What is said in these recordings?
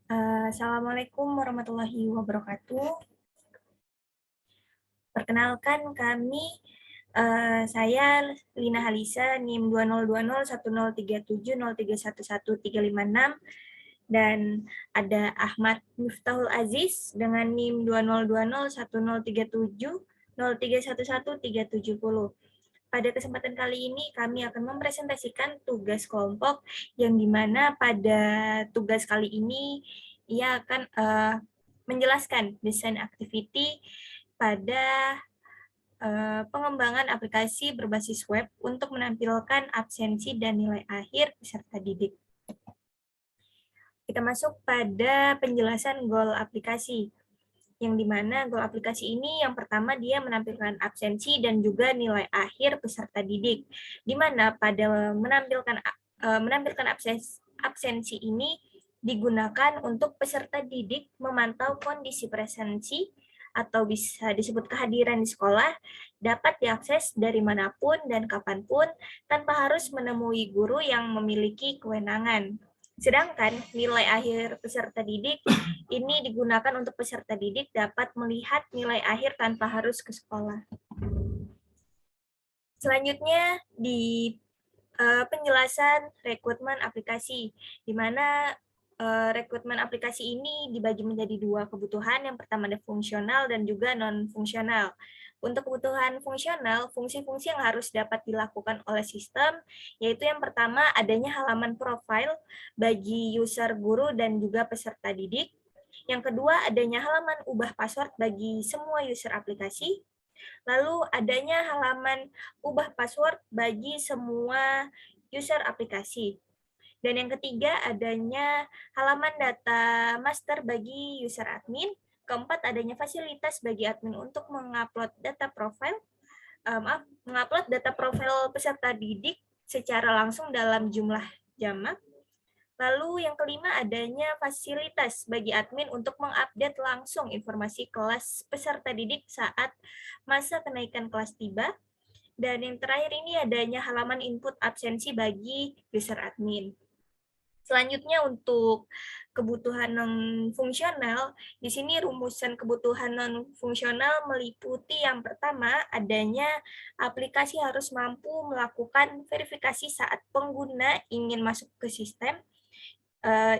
Assalamualaikum warahmatullahi wabarakatuh. Perkenalkan saya Lina Halisa, NIM 20201037031135 dan ada Ahmad Miftahul Aziz dengan NIM 20201037031130. Pada kesempatan kali ini kami akan mempresentasikan tugas kelompok yang dimana pada tugas kali ini ia akan menjelaskan desain activity pada pengembangan aplikasi berbasis web untuk menampilkan absensi dan nilai akhir peserta didik. Kita masuk pada penjelasan goal aplikasi, yang dimana goal aplikasi ini yang pertama dia menampilkan absensi dan juga nilai akhir peserta didik, dimana pada menampilkan absensi ini digunakan untuk peserta didik memantau kondisi presensi atau bisa disebut kehadiran di sekolah dapat diakses dari manapun dan kapanpun tanpa harus menemui guru yang memiliki kewenangan. Sedangkan nilai akhir peserta didik ini digunakan untuk peserta didik dapat melihat nilai akhir tanpa harus ke sekolah. Selanjutnya di penjelasan rekrutmen aplikasi, di mana rekrutmen aplikasi ini dibagi menjadi dua kebutuhan. Yang pertama ada fungsional dan juga non-fungsional. Untuk kebutuhan fungsional, fungsi-fungsi yang harus dapat dilakukan oleh sistem, yaitu yang pertama adanya halaman profil bagi user guru dan juga peserta didik. Yang kedua adanya halaman ubah password bagi semua user aplikasi. Lalu adanya halaman ubah password bagi semua user aplikasi. Dan yang ketiga adanya halaman data master bagi user admin. Keempat adanya fasilitas bagi admin untuk mengupload data profil, mengupload data profil peserta didik secara langsung dalam jumlah jamak. Lalu yang kelima adanya fasilitas bagi admin untuk mengupdate langsung informasi kelas peserta didik saat masa kenaikan kelas tiba. Dan yang terakhir ini adanya halaman input absensi bagi user admin. Selanjutnya untuk kebutuhan non-fungsional, di sini rumusan kebutuhan non-fungsional meliputi yang pertama adanya aplikasi harus mampu melakukan verifikasi saat pengguna ingin masuk ke sistem.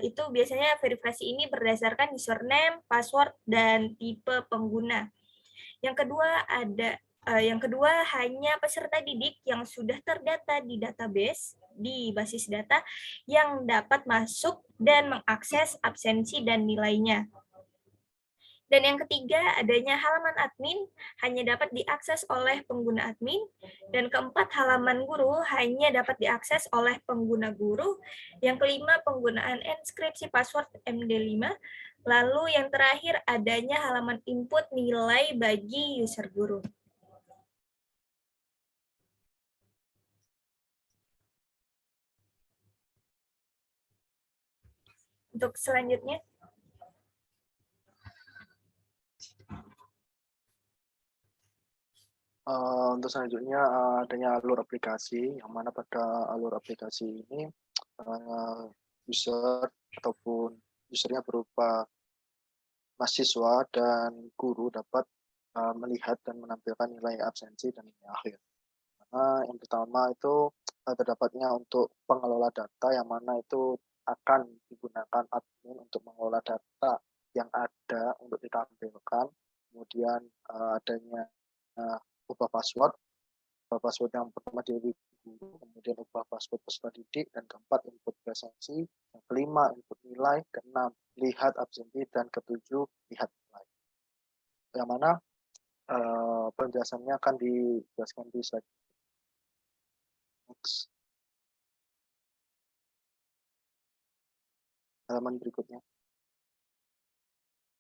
Itu biasanya verifikasi ini berdasarkan username, password, dan tipe pengguna. Yang kedua hanya peserta didik yang sudah terdata di database di basis data yang dapat masuk dan mengakses absensi dan nilainya. Dan yang ketiga, adanya halaman admin hanya dapat diakses oleh pengguna admin. Dan keempat, halaman guru hanya dapat diakses oleh pengguna guru. Yang kelima, penggunaan enkripsi password MD5. Lalu yang terakhir, adanya halaman input nilai bagi user guru. Untuk selanjutnya, untuk selanjutnya adanya alur aplikasi, yang mana pada alur aplikasi ini user ataupun usernya berupa mahasiswa dan guru dapat melihat dan menampilkan nilai absensi dan nilai akhir. Karena yang pertama itu terdapatnya untuk pengelola data, yang mana itu akan digunakan admin untuk mengelola data yang ada untuk ditampilkan. Kemudian adanya ubah password yang pertama dari guru, kemudian ubah password peserta didik, dan keempat input presensi, yang kelima input nilai, keenam lihat absensi, dan ketujuh lihat nilai. Yang mana penjelasannya akan dijelaskan di slide next. Halaman berikutnya.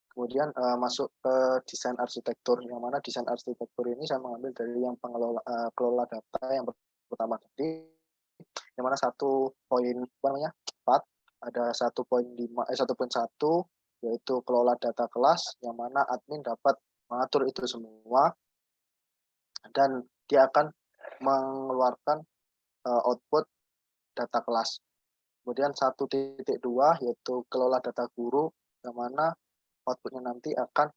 Kemudian masuk ke desain arsitektur, yang mana desain arsitektur ini saya mengambil dari yang kelola data yang pertama tadi, yang mana 1.4 ada 1.1 yaitu kelola data kelas, yang mana admin dapat mengatur itu semua dan dia akan mengeluarkan output data kelas. Kemudian 1.2 yaitu kelola data guru, yang mana outputnya nanti akan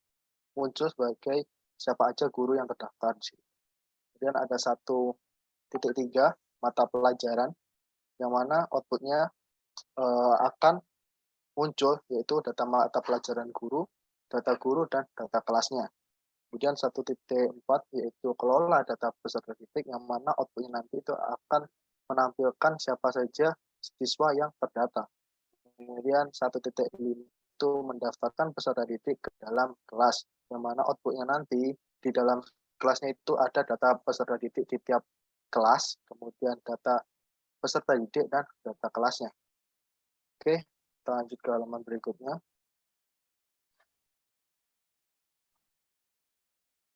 muncul sebagai siapa aja guru yang terdaftar di situ. Kemudian ada 1.3 mata pelajaran yang mana outputnya akan muncul, yaitu data mata pelajaran guru, data guru, dan data kelasnya. Kemudian 1.4 yaitu kelola data peserta didik yang mana outputnya nanti itu akan menampilkan siapa saja siswa yang terdata. Kemudian 1.5 itu mendaftarkan peserta didik ke dalam kelas, yang mana outputnya nanti di dalam kelasnya itu ada data peserta didik di tiap kelas, kemudian data peserta didik dan data kelasnya. Oke, kita lanjut ke halaman berikutnya.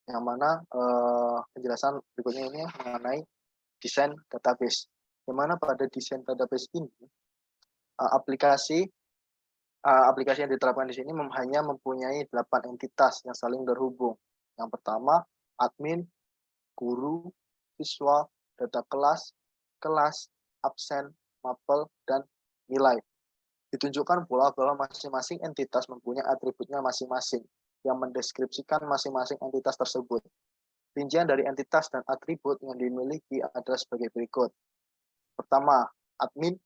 Yang mana penjelasan berikutnya ini mengenai desain database. Yang mana pada desain database ini aplikasi yang diterapkan di sini hanya mempunyai 8 entitas yang saling terhubung. Yang pertama, admin, guru, siswa, data kelas, absen, mapel, dan nilai. Ditunjukkan pula bahwa masing-masing entitas mempunyai atributnya masing-masing yang mendeskripsikan masing-masing entitas tersebut. Rincian dari entitas dan atribut yang dimiliki adalah sebagai berikut. Pertama, admin,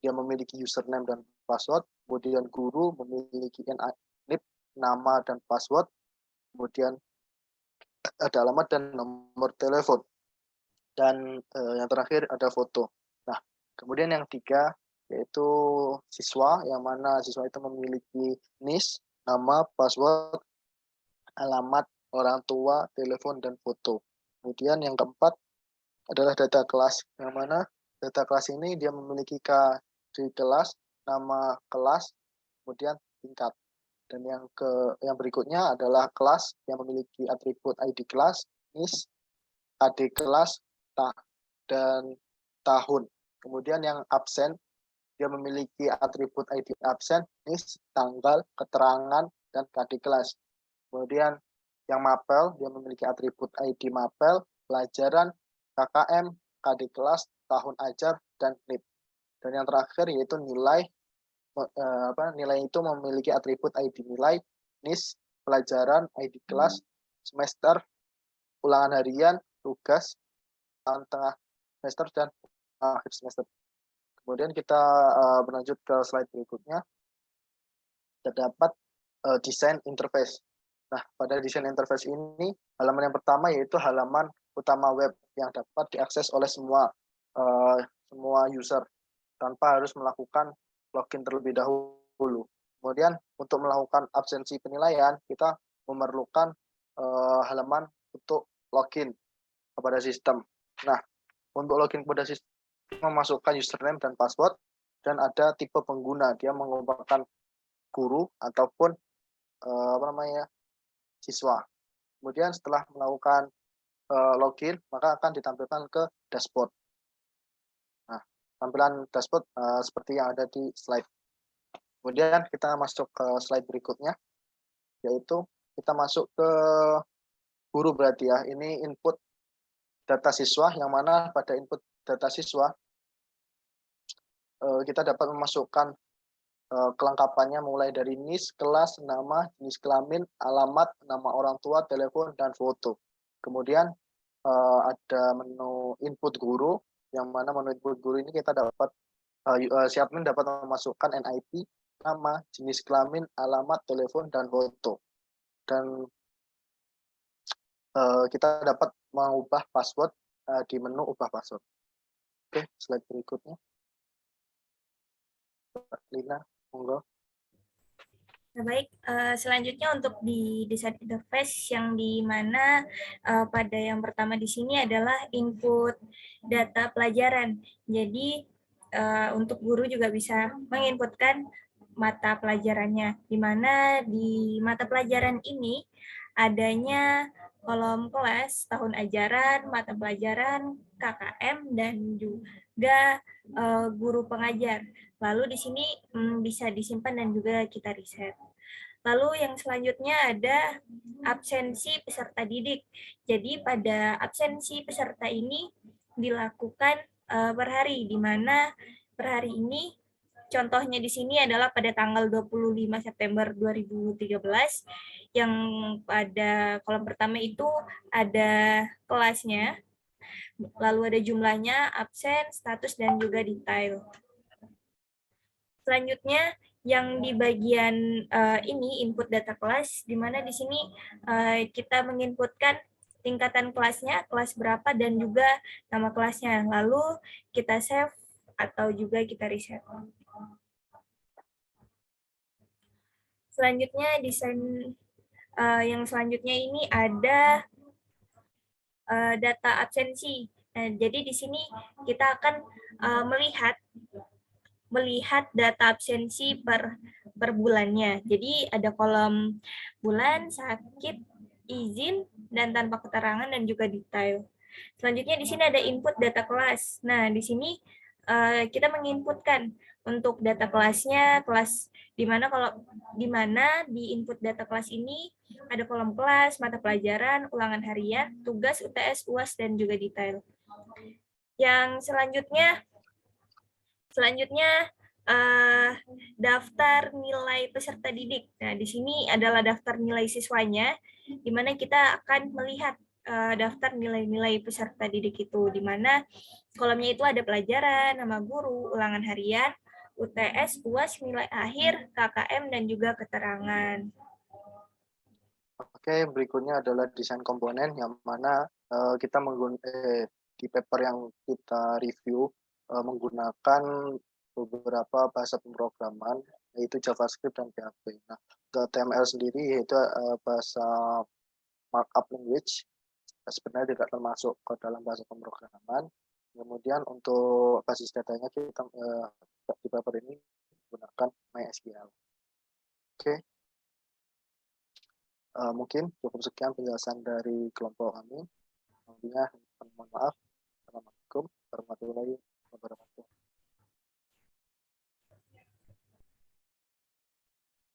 dia memiliki username dan password. Kemudian guru memiliki NIP, nama dan password. Kemudian ada alamat dan nomor telepon. Dan yang terakhir ada foto. Nah, kemudian yang tiga yaitu siswa, yang mana siswa itu memiliki NIS, nama, password, alamat, orang tua, telepon, dan foto. Kemudian yang keempat adalah data kelas, yang mana data kelas ini dia memiliki di kelas, nama kelas, kemudian tingkat. Dan yang berikutnya adalah kelas yang memiliki atribut ID kelas, NIS, AD kelas, dan tahun. Kemudian yang absen, dia memiliki atribut ID absen, NIS, tanggal, keterangan, dan KD kelas. Kemudian yang mapel, dia memiliki atribut ID mapel, pelajaran, KKM, KD kelas, tahun ajar, dan NIP. Dan yang terakhir yaitu nilai. Nilai itu memiliki atribut ID nilai, NIS, pelajaran, ID kelas, semester, ulangan harian, tugas, tengah semester, dan akhir semester. Kemudian kita berlanjut ke slide berikutnya. Terdapat desain interface. Nah, pada desain interface ini, halaman yang pertama yaitu halaman utama web yang dapat diakses oleh semua user tanpa harus melakukan login terlebih dahulu. Kemudian untuk melakukan absensi penilaian, kita memerlukan halaman untuk login kepada sistem. Nah, untuk login kepada sistem, memasukkan username dan password, dan ada tipe pengguna, dia menggunakan guru ataupun siswa. Kemudian setelah melakukan login, maka akan ditampilkan ke dashboard. Nah, tampilan dashboard seperti yang ada di slide. Kemudian kita masuk ke slide berikutnya, yaitu kita masuk ke guru berarti ya. Ini input data siswa, yang mana pada input data siswa kita dapat memasukkan kelengkapannya mulai dari NIS, kelas, nama, jenis kelamin, alamat, nama orang tua, telepon, dan foto. Kemudian ada menu input guru, yang mana menu input guru ini kita dapat si admin dapat memasukkan NIP, nama, jenis kelamin, alamat, telepon, dan foto. Dan kita dapat mengubah password di menu ubah password. Oke, slide berikutnya. Lina, monggo. Nah, baik, selanjutnya untuk di desain interface yang di mana pada yang pertama di sini adalah input data pelajaran. Jadi untuk guru juga bisa menginputkan mata pelajarannya, di mana di mata pelajaran ini adanya kolom kelas, tahun ajaran, mata pelajaran, KKM, dan juga guru pengajar. Lalu di sini bisa disimpan dan juga kita riset. Lalu yang selanjutnya ada absensi peserta didik. Jadi pada absensi peserta ini dilakukan per hari, di mana per hari ini Contohnya di sini adalah pada tanggal 25 September 2013, yang pada kolom pertama itu ada kelasnya, lalu ada jumlahnya, absen, status, dan juga detail. Selanjutnya, yang di bagian ini input data kelas, di mana di sini kita menginputkan tingkatan kelasnya, kelas berapa, dan juga nama kelasnya. Lalu kita save atau juga kita reset. Selanjutnya, desain yang selanjutnya ini ada data absensi. Nah, jadi di sini kita akan melihat data absensi per bulannya. Jadi ada kolom bulan, sakit, izin, dan tanpa keterangan, dan juga detail. Selanjutnya di sini ada input data kelas. Nah, di sini kita menginputkan untuk data kelasnya, kelas di mana di input data kelas ini ada kolom kelas, mata pelajaran, ulangan harian, tugas, UTS, UAS, dan juga detail. Yang selanjutnya daftar nilai peserta didik. Nah, di sini adalah daftar nilai siswanya, di mana kita akan melihat daftar nilai-nilai peserta didik itu, di mana kolomnya itu ada pelajaran, nama guru, ulangan harian, UTS, UAS, nilai akhir, KKM, dan juga keterangan. Oke, berikutnya adalah desain komponen yang mana kita menggunakan di paper yang kita review menggunakan beberapa bahasa pemrograman yaitu JavaScript dan PHP. Nah, HTML sendiri yaitu bahasa markup language sebenarnya tidak termasuk ke dalam bahasa pemrograman. Kemudian untuk basis datanya kita di paper ini menggunakan MySQL. Oke. Mungkin cukup sekian penjelasan dari kelompok kami. Nantinya mohon maaf. Assalamualaikum warahmatullahi wabarakatuh.